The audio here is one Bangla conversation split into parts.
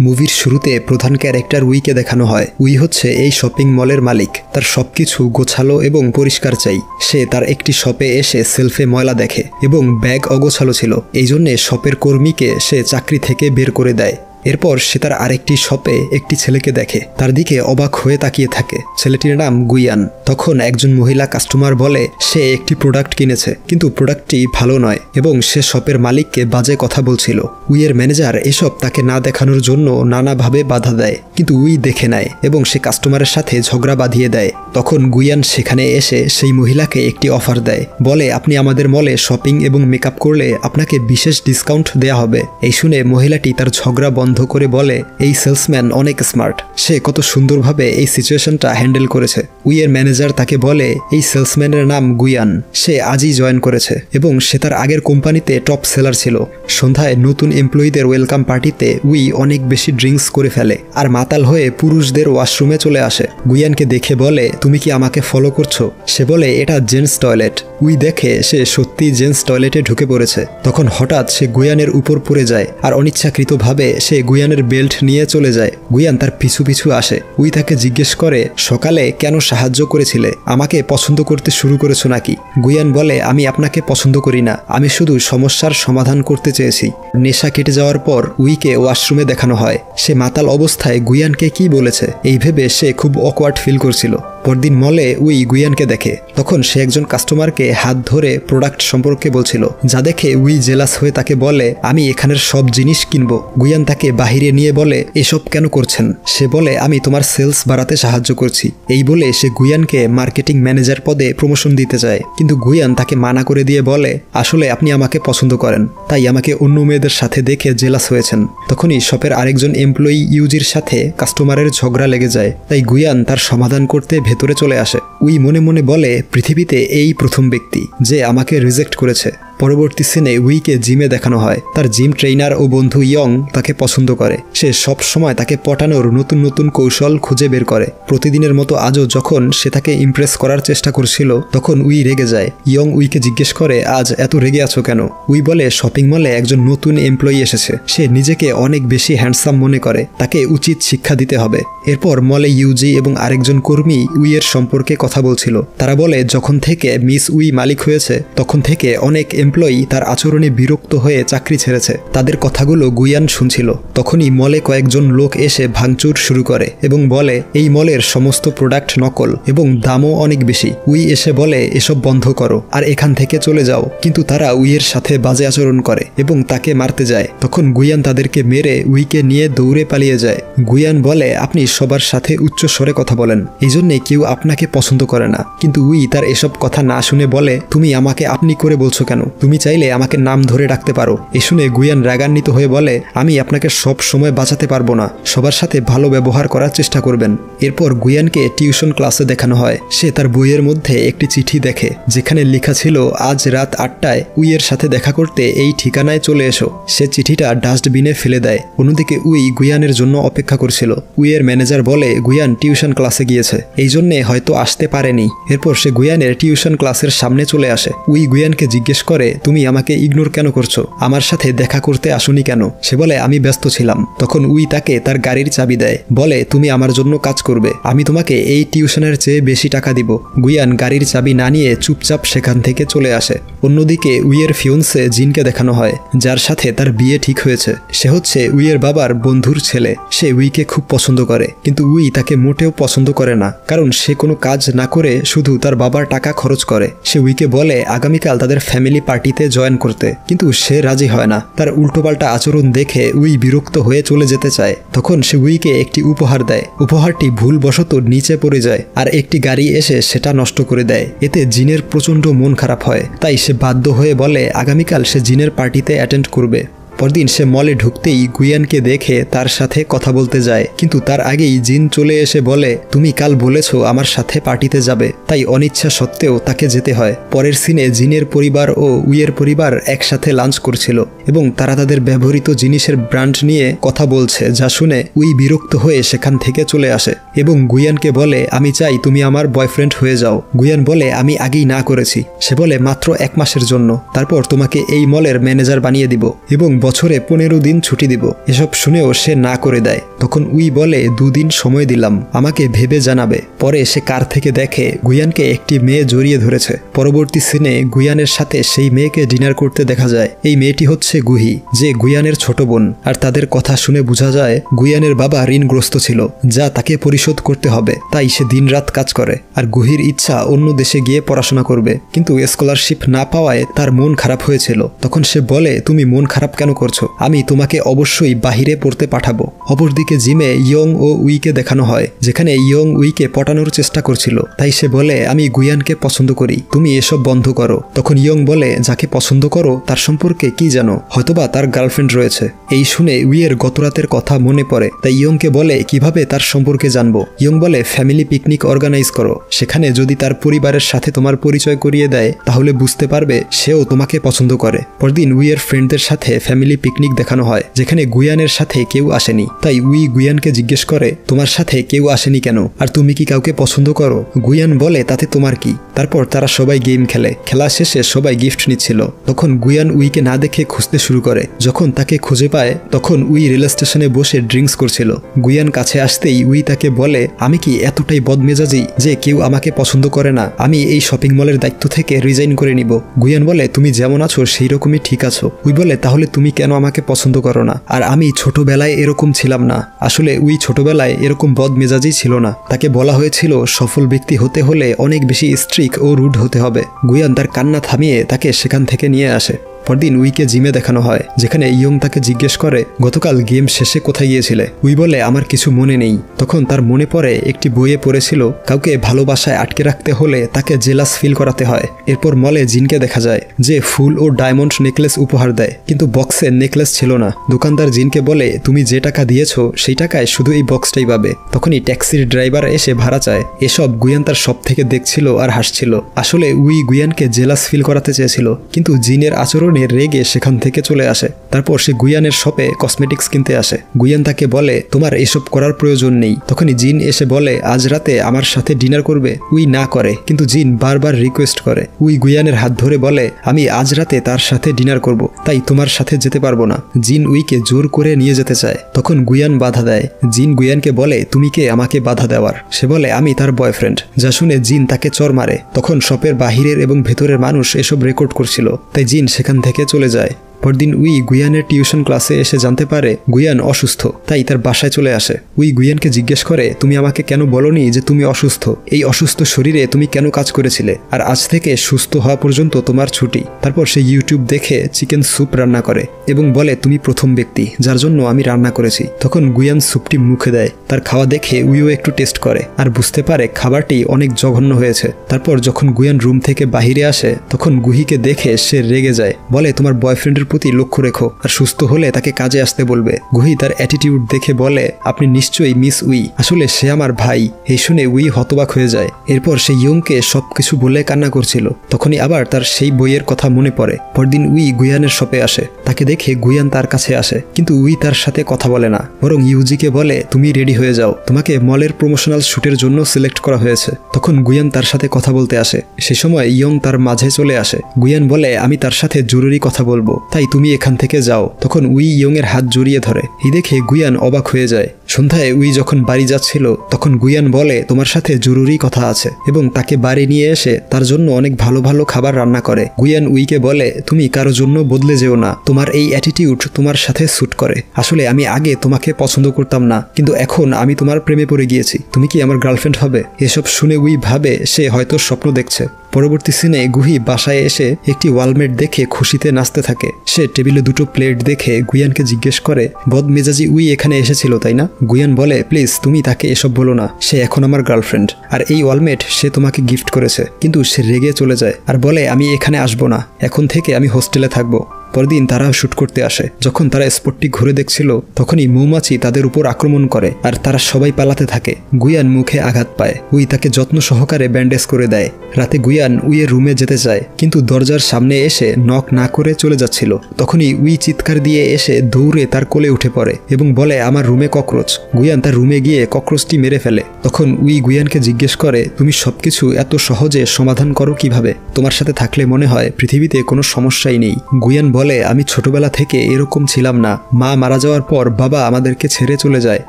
মুভির শুরুতে প্রধান ক্যারেক্টার উইকে দেখানো হয়। উই হচ্ছে এই শপিং মলের মালিক। তার সবকিছু গোছালো এবং পরিষ্কার চাই। সে তার একটি শপে এসে সেলফে ময়লা দেখে এবং ব্যাগ অগোছালো ছিল। এই জন্যে শপের কর্মীকে সে চাকরি থেকে বের করে দেয়। এরপর সে তার আরেকটি শপে একটি ছেলেকে দেখে, তার দিকে অবাক হয়ে তাকিয়ে থাকে। ছেলেটির নাম গুইয়ান। তখন একজন মহিলা কাস্টমার বলে সে একটি প্রোডাক্ট কিনেছে, কিন্তু প্রোডাক্টটি ভালো নয় এবং সে শপের মালিককে বাজে কথা বলছিল। উইয়ের ম্যানেজার এসব তাকে না দেখানোর জন্য নানাভাবে বাধা দেয়, কিন্তু উই দেখে নেয় এবং সে কাস্টমারের সাথে ঝগড়া বাঁধিয়ে দেয়। তখন গুইয়ান সেখানে এসে সেই মহিলাকে একটি অফার দেয়, বলে আপনি আমাদের মলে শপিং এবং মেকআপ করলে আপনাকে বিশেষ ডিসকাউন্ট দেয়া হবে। এই শুনে মহিলাটি তার ঝগড়া বন্ধ করে বলে এই সেলসম্যান অনেক স্মার্ট, সে কত সুন্দরভাবে এই সিচুয়েশনটা হ্যান্ডেল করেছে। উইয়ের ম্যানেজার তাকে বলে এই সেলসম্যানের নাম গুইয়ান, সে আজই জয়েন করেছে এবং সে তার আগের কোম্পানিতে টপ সেলার ছিল। সন্ধ্যায় নতুন এমপ্লয়ীদের ওয়েলকাম পার্টিতে উই অনেক বেশি ড্রিঙ্কস করে ফেলে আর মাতাল হয়ে পুরুষদের ওয়াশরুমে চলে আসে। গুইয়ানকে দেখে বলে তুমি কি আমাকে ফলো করছো? সে বলে এটা জেন্টস টয়লেট। উই দেখে সে সত্যি জেন্টস টয়লেটে ঢুকে পড়েছে। তখন হঠাৎ সে গুইয়ানের উপর পড়ে যায় আর অনিচ্ছাকৃতভাবে সে গুইয়ানের বেল্ট নিয়ে চলে যায়। গুইয়ান তার পিছু পিছু আসে। উই তাকে জিজ্ঞেস করে সকালে কেন সাহায্য করেছিলে? আমাকে পছন্দ করতে শুরু করেছো নাকি? গুইয়ান বলে আমি আপনাকে পছন্দ করি না, আমি শুধু সমস্যার সমাধান করতে চেয়েছি। নেশা কেটে যাওয়ার পর উইকে ওয়াশরুমে দেখানো হয়। সে মাতাল অবস্থায় গুইয়ানকে কি বলেছে এই ভেবে সে খুব অকওয়ার্ড ফিল করছিল। পরদিন মলে উই গুইয়ানকে দেখে। তখন সে একজন কাস্টমারকে হাত ধরে প্রোডাক্ট সম্পর্কে বলছিল, যা দেখে উই জেলাস হয়ে তাকে বলে আমি এখানের সব জিনিস কিনবো। গুইয়ান তাকে বাহিরে নিয়ে বলে এসব কেন করছেন? সে বলে আমি তোমার সেলস বাড়াতে সাহায্য করছি। এই বলে সে গুইয়ানকে মার্কেটিং ম্যানেজার পদে প্রমোশন দিতে চায়, কিন্তু গুইয়ান তাকে মানা করে দিয়ে বলে আসলে আপনি আমাকে পছন্দ করেন, তাই আমাকে অন্য মেয়েদের সাথে দেখে জেলাস হয়েছেন। তখনই শপের আরেকজন এমপ্লয়ি ইউজির সাথে কাস্টমারের ঝগড়া লেগে যায়, তাই গুইয়ান তার সমাধান করতে ভেতরে চলে আসে। উই মনে মনে বলে পৃথিবীতে এই প্রথম ব্যক্তি যে আমাকে রিজেক্ট করেছে। পরবর্তী সিনে উইকে জিমে দেখানো হয়। তার জিম ট্রেইনার ও বন্ধু ইয়ং তাকে পছন্দ করে। সে সব সময় তাকে পটানোর নতুন নতুন কৌশল খুঁজে বের করে। প্রতিদিনের মতো আজও যখন সে তাকে ইমপ্রেস করার চেষ্টা করছিল, তখন উই রেগে যায়। ইয়ং উইকে জিজ্ঞেস করে আজ এত রেগে আছো কেন? উই বলে শপিং মলে একজন নতুন এমপ্লয়ি এসেছে, সে নিজেকে অনেক বেশি হ্যান্ডসাম মনে করে, তাকে উচিত শিক্ষা দিতে হবে। এরপর মলে ইউজি এবং আরেকজন কর্মী উইয়ের সম্পর্কে কথা বলছিল। তারা বলে যখন থেকে মিস উই মালিক হয়েছে তখন থেকে অনেক এমপ্লয়ি তার আচরণে বিরক্ত হয়ে চাকরি ছেড়েছে। তাদের কথাগুলো গুইয়ান শুনছিল। তখনই মলে কয়েকজন লোক এসে ভাঙচুর শুরু করে এবং বলে এই মলের সমস্ত প্রোডাক্ট নকল এবং দামও অনেক বেশি। উই এসে বলে এসব বন্ধ করো আর এখান থেকে চলে যাও, কিন্তু তারা উইয়ের সাথে বাজে আচরণ করে এবং তাকে মারতে যায়। তখন গুইয়ান তাদেরকে মেরে উইকে নিয়ে দৌড়ে পালিয়ে যায়। গুইয়ান বলে আপনি সবার সাথে উচ্চ স্বরে কথা বলেন, এই জন্যে কেউ আপনাকে পছন্দ করে না। কিন্তু উই তার এসব কথা না শুনে বলে তুমি আমাকে আপনি করে বলছো কেন? তুমি চাইলে আমাকে নাম ধরে ডাকতে পারো। এ শুনে গুইয়ান রাগান্বিত হয়ে বলে আমি আপনাকে সব সময় বাঁচাতে পারবো না, সবার সাথে ভালো ব্যবহার করার চেষ্টা করবেন। এরপর গুইয়ানকে টিউশন ক্লাসে দেখানো হয়। সে তার বইয়ের মধ্যে একটি চিঠি দেখে যেখানে লেখা ছিল আজ রাত 8টায় উইয়ের সাথে দেখা করতে এই ঠিকানায় চলে এসো। সে চিঠিটা ডাস্টবিনে ফেলে দেয়। অন্যদিকে উই গুইয়ানের জন্য অপেক্ষা করছিল। উইয়ের ম্যানেজার বলে গুইয়ান টিউশন ক্লাসে গিয়েছে, এই জন্যে হয়তো আসতে পারেনি। এরপর সে গুইয়ানের টিউশন ক্লাসের সামনে চলে আসে। উই গুইয়ানকে জিজ্ঞেস করে তুমি আমাকে ইগনোর কেন করছো? আমার সাথে দেখা করতে আসোনি কেন? সে বলে আমি ব্যস্ত ছিলাম। তখন উই তাকে তার গাড়ির চাবি দেয়, বলে তুমি আমার জন্য কাজ করবে, আমি তোমাকে এই টিউশনের চেয়ে বেশি টাকা দিব। গুইয়ান গাড়ির চাবি না নিয়ে চুপচাপ সেখান থেকে চলে আসে। অন্যদিকে উইয়ের ফিয়ন্সে জিনকে দেখানো হয়, যার সাথে তার বিয়ে ঠিক হয়েছে। সে হচ্ছে উইয়ের বাবার বন্ধুর ছেলে। সে উইকে খুব পছন্দ করে, কিন্তু উই তাকে মোটেও পছন্দ করে না, কারণ সে কোনো কাজ না করে শুধু তার বাবার টাকা খরচ করে। সে উইকে বলে আগামীকাল তাদের ফ্যামিলি পার্টিতে জয়েন করতে, কিন্তু সে রাজি হয় না। তার উল্টোপাল্টা আচরণ দেখে উই বিরক্ত হয়ে চলে যেতে চায়। তখন সে উইকে একটি উপহার দেয়। উপহারটি ভুলবশত নিচে পড়ে যায় আর একটি গাড়ি এসে সেটা নষ্ট করে দেয়। এতে জিনের প্রচণ্ড মন খারাপ হয়, তাই সে বাধ্য হয়ে বলে আগামীকাল সে জিনের পার্টিতে অ্যাটেন্ড করবে। পরদিন সে মলে ঢুকতেই গুইয়ানকে দেখে তার সাথে কথা বলতে যায়, কিন্তু তার আগেই জিন চলে এসে বলে তুমি কাল বলেছো আমার সাথে পার্টিতে যাবে, তাই অনিচ্ছা সত্ত্বেও তাকে যেতে হয়। পরের সিনে জিনের পরিবার ও উইয়ের পরিবার একসাথে লাঞ্চ করছিল। এবং তারা তাদের ব্যবহৃত জিনিসের ব্র্যান্ড নিয়ে কথা বলছে, যা শুনে উই বিরক্ত হয়ে সেখান থেকে চলে আসে এবং গুয়ানকে বলে আমি চাই তুমি আমার বয়ফ্রেন্ড হয়ে যাও। গুয়ান বলে আমি আগেই না করেছি। সে বলে মাত্র 1 মাসের জন্য, তারপর তোমাকে এই মলের ম্যানেজার বানিয়ে দিব এবং বছরে 15 দিন ছুটি দিব। এসব শুনেও সে না করে দেয়। তখন উই বলে 2 দিন সময় দিলাম, আমাকে ভেবে জানাবে। পরে সে কার থেকে দেখে গুয়ানকে একটি মেয়ে জড়িয়ে ধরেছে। পরবর্তী সিনে গুয়ানের সাথে সেই মেয়েকে ডিনার করতে দেখা যায়। এই মেয়েটি হচ্ছে গুহি, যে গুয়ানের ছোট বোন। আর তাদের কথা শুনে বোঝা যায় গুয়ানের বাবা ঋণগ্রস্ত ছিল, যা তাকে পরিশোধ করতে হবে। তাই সে দিনরাত কাজ করে। আর গুহির ইচ্ছা অন্য দেশে গিয়ে পড়াশোনা করবে, কিন্তু স্কলারশিপ না পাওয়ায় তার মন খারাপ হয়েছিল। তখন সে বলে তুমি মন খারাপ কেন করছো, আমি তোমাকে অবশ্যই বাহিরে পড়তে পাঠাবো। অপরদিকে জিমে ইয়ং ও উইকে দেখানো হয়, যেখানে ইয়ং উইকে পটানোর চেষ্টা করছিল। তাই সে বলে আমি গুয়ানকে পছন্দ করি, তুমি এসব বন্ধ করো। তখন ইয়ং বলে যাকে পছন্দ করো তার সম্পর্কে কি জানো, হয়তোবা তার গার্লফ্রেন্ড রয়েছে। এই শুনে উইয়ের গতরাতের কথা মনে পড়ে। তাই ইয়ংকে বলে কিভাবে তার সম্পর্কে জানবো। ইয়ং বলে ফ্যামিলি পিকনিক অর্গানাইজ করো, সেখানে যদি তার পরিবারের সাথে তোমার পরিচয় করিয়ে দেয় তাহলে বুঝতে পারবে সেও তোমাকে পছন্দ করে। পরদিন উইয়ের ফ্রেন্ডদের সাথে ফ্যামিলি পিকনিক দেখানো হয়, যেখানে গুয়ানের সাথে কেউ আসেনি। তাই উই গুয়ানকে জিজ্ঞেস করে তোমার সাথে কেউ আসেনি কেন, আর তুমি কি কাউকে পছন্দ করো? গুয়ান বলে তাতে তোমার কি। তারপর তারা সবাই গেম খেলে। খেলা শেষে সবাই গিফট নিচ্ছিল। তখন গুয়ান উইকে না দেখে খুঁজতে শুরু করে। যখন তাকে খুঁজে পায় তখন উই রেল স্টেশনে বসে ড্রিঙ্কস করছিল। গুয়ান কাছে আসতেই উই তাকে বলে আমি কি এতটাই বদমেজাজি যে কেউ আমাকে পছন্দ করে না? আমি এই শপিং মলের দায়িত্ব থেকে রিজাইন করে নিব। গুয়ান বলে তুমি যেমন আছো সেই রকমই ঠিক আছো। উই বলে তাহলে তুমি কেন আমাকে পছন্দ করো না? আর আমি ছোটবেলায় এরকম ছিলাম না। আসলে উই ছোটবেলায় এরকম বদমেজাজি ছিল না। তাকে বলা হয়েছিল সফল ব্যক্তি হতে হলে অনেক বেশি স্ট্রিক ও রুড হতে হবে। গুয়ান তার কান্না থামিয়ে তাকে সেখান থেকে নিয়ে আসে। পরদিন উইকে জিমে দেখানো হয়, যেখানে ইয়ং তাকে জিজ্ঞেস করে গতকাল গেম শেষে কোথায় গিয়েছিলে? উই বলে আমার কিছু মনে নেই। তখন তার মনে পড়ে একটি বইয়ে পড়েছিল কাউকে ভালোবাসায় আটকে রাখতে হলে তাকে জেলাস ফিল করাতে হয়। এরপর মলে জিনকে দেখা যায়, যে ফুল ও ডায়মন্ড নেকলেস উপহার দেয়, কিন্তু বক্সে নেকলেস ছিল না। দোকানদার জিনকে বলে তুমি যে টাকা দিয়েছো সেই টাকায় শুধু এই বক্সটাই পাবে। তখনই ট্যাক্সির ড্রাইভার এসে ভাড়া চায়। এসব গুয়ান তার সব থেকে দেখছিল আর হাসছিল। আসলে উই গুয়ানকে জেলাস ফিল করাতে চেয়েছিল, কিন্তু জিনের আচরণ রেগে সেখান থেকে চলে আসে। তারপর সে গুয়ানের শপে কসমেটিক্স কিনতে আসে। গুয়ান তাকে বলে তোমার এসব করার প্রয়োজন নেই। তখনই জিন এসে বলে আজ রাতে আমার সাথে ডিনার করবে। উই না করে, কিন্তু জিন বারবার রিকোয়েস্ট করে। উই গুয়ানের হাত ধরে বলে আমি আজ রাতে তার সাথে ডিনার করব, তাই তোমার সাথে যেতে পারবো না। জিন উইকে জোর করে নিয়ে যেতে চায়। তখন গুয়ান বাধা দেয়। জিন গুয়ানকে বলে তুমি কে আমাকে বাধা দেওয়ার? সে বলে আমি তার বয়ফ্রেন্ড। যা শুনে জিন তাকে চর মারে। তখন শপের বাহিরের এবং ভেতরের মানুষ এসব রেকর্ড করছিল। তাই জিন সেখান থেকে চলে যায়। পরদিন উই গুয়ানের টিউশন ক্লাসে এসে জানতে পারে গুয়ান অসুস্থ, তাই তার বাসায় চলে আসে। উই গুয়ানকে জিজ্ঞেস করে তুমি আমাকে কেন বলনি যে তুমি অসুস্থ? এই অসুস্থ শরীরে তুমি কেন কাজ করেছিলে? আর আজ থেকে সুস্থ হওয়া পর্যন্ত তোমার ছুটি। তারপর সে ইউটিউব দেখে চিকেন স্যুপ রান্না করে এবং বলে তুমি প্রথম ব্যক্তি যার জন্য আমি রান্না করেছি। তখন গুয়ান স্যুপটি মুখে দেয়। তার খাওয়া দেখে উইও একটু টেস্ট করে আর বুঝতে পারে খাবারটি অনেক জঘন্য হয়েছে। তারপর যখন গুয়ান রুম থেকে বাহিরে আসে তখন গুহিকে দেখে সে রেগে যায়। বলে তোমার বয়ফ্রেন্ডের প্রতি লক্ষ্য রেখো, আর সুস্থ হলে তাকে কাজে আসতে বলবে। গুহি তার অ্যাটিটিউড দেখে বলে আপনি নিশ্চয়ই মিস উই, আসলে সে আমার ভাই। এই শুনে উই হতবাক হয়ে যায়। এরপর সে ইয়ংকে সবকিছু বলে কান্না করছিল। তখনই আবার তার সেই বইয়ের কথা মনে পড়ে। পরদিন উই গুয়ানের শপে আসে। তাকে দেখে গুয়ান তার কাছে আসে, কিন্তু উই তার সাথে কথা বলে না, বরং ইউজিকে বলে তুমি রেডি হয়ে যাও, তোমাকে মলের প্রমোশনাল শুটের জন্য সিলেক্ট করা হয়েছে। তখন গুয়ান তার সাথে কথা বলতে আসে। সে সময় ইয়ং তার মাঝে চলে আসে। গুয়ান বলে আমি তার সাথে জরুরি কথা বলবো, তাই তুমি এখান থেকে যাও। তখন উই ইয়ং এর হাত জড়িয়ে ধরে। এই দেখে গুয়ান অবাক হয়ে যায়। সন্ধ্যায় উই যখন বাড়ি যাচ্ছিল তখন গুয়ান বলে তোমার সাথে জরুরি কথা আছে, এবং তাকে বাড়ি নিয়ে এসে তার জন্য অনেক ভালো ভালো খাবার রান্না করে। গুয়ান উইকে বলে তুমি কারো জন্য বদলে যেও না, তোমার এই অ্যাটিটিউড তোমার সাথে স্যুট করে। আসলে আমি আগে তোমাকে পছন্দ করতাম না, কিন্তু এখন আমি তোমার প্রেমে পড়ে গিয়েছি। তুমি কি আমার গার্লফ্রেন্ড হবে? এসব শুনে উই ভাবে সে হয়তো স্বপ্ন দেখছে। পরবর্তী সিনে গুহি বাসায় এসে একটি ওয়ালমেট দেখে খুশিতে নাচতে থাকে। সে টেবিলে দুটো প্লেট দেখে গুয়ানকে জিজ্ঞেস করে বদমেজাজি উই এখানে এসেছিল তাই না? গুয়ান বলে প্লিজ তুমি তাকে এসব বলো না, সে এখন আমার গার্লফ্রেন্ড, আর এই ওয়ালমেট সে তোমাকে গিফট করেছে। কিন্তু সে রেগে চলে যায় আর বলে আমি এখানে আসবো না, এখন থেকে আমি হোস্টেলে থাকবো। পরদিন তারা শুট করতে আসে। যখন তারা স্পটটি ঘুরে দেখছিল তখনই মৌমাছি তাদের উপর আক্রমণ করে আর তারা সবাই পালাতে থাকে। গুয়ান মুখে আঘাত পায়। উই তাকে যত্ন সহকারে ব্যান্ডেজ করে দেয়। রাতে গুয়ান উইয়ের রুমে যেতে চায়, কিন্তু দরজার সামনে এসে নক না করে চলে যাচ্ছিল। তখনই উই চিৎকার দিয়ে এসে দৌড়ে তার কোলে উঠে পড়ে এবং বলে, আমার রুমে ককরোচ। গুয়ান তার রুমে গিয়ে ককরোচটি মেরে ফেলে। তখন উই গুয়ানকে জিজ্ঞেস করে, তুমি সবকিছু এত সহজে সমাধান করো কিভাবে? তোমার সাথে থাকলে মনে হয় পৃথিবীতে কোনো সমস্যাই নেই। গুয়ান বলে, আমি ছোটবেলা থেকে এরকম ছিলাম না। মা মারা যাওয়ার পর বাবা আমাদেরকে ছেড়ে চলে যায়।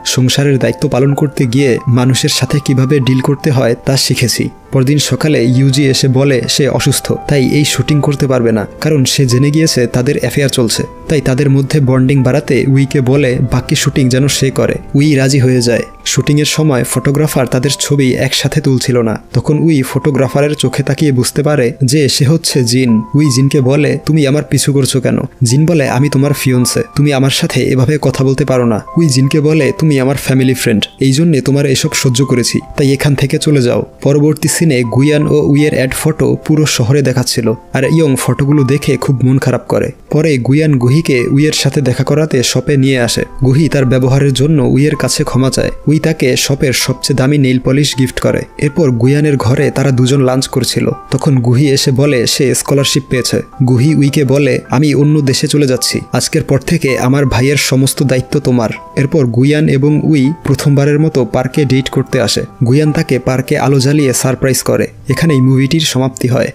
সংসারের দায়িত্ব পালন করতে গিয়ে মানুষের সাথে কিভাবে ডিল করতে হয় তা শিখেছি। পরদিন সকালে ইউজি এসে বলে সে অসুস্থ, তাই এই শুটিং করতে পারবে না, কারণ সে জেনে গিয়েছে তাদের অ্যাফেয়ার চলছে। তাই তাদের মধ্যে বন্ডিং বাড়াতে উইকে বলে বাকি শুটিং যেন সে করে। উই রাজি হয়ে যায়। শুটিংয়ের সময় ফটোগ্রাফার তাদের ছবি একসাথে তুলছিল না। তখন উই ফটোগ্রাফারের চোখে তাকিয়ে বুঝতে পারে যে সে হচ্ছে জিন। উই জিনকে বলে, তুমি আমার পিছু করছো কেন? জিন বলে, আমি তোমার ফিয়ন্সে, তুমি আমার সাথে এভাবে কথা বলতে পারো না। উই জিনকে বলে, তুমি আমার ফ্যামিলি ফ্রেন্ড, এই জন্যে তোমার এসব সহ্য করেছি, তাই এখান থেকে চলে যাও। পরবর্তী সিনে গুয়ান ও উইয়ের অ্যাড ফটো পুরো শহরে দেখাচ্ছিল, আর ইয়ং ফটোগুলো দেখে খুব মন খারাপ করে। পরে গুয়ান গুহিকে উইয়ের সাথে দেখা করাতে শপে নিয়ে আসে। গুহি তার ব্যবহারের জন্য উইয়ের কাছে ক্ষমা চায়। উই তাকে শপের সবচেয়ে দামি নেইল পলিশ গিফট করে। এরপর গুয়ানের ঘরে তারা দুজন লাঞ্চ করছিল। তখন গুহি এসে বলে সে স্কলারশিপ পেয়েছে। গুহি উইকে বলে, আমি অন্য দেশে চলে যাচ্ছি, আজকের পর থেকে আমার ভাইয়ের সমস্ত দায়িত্ব তোমার। এরপর গুয়ান এবং উই প্রথমবারের মতো পার্কে ডেট করতে আসে। গুয়ান তাকে পার্কে আলো জ্বালিয়ে সারপ্রাইজ করে। এখানেই মুভিটির সমাপ্তি হয়।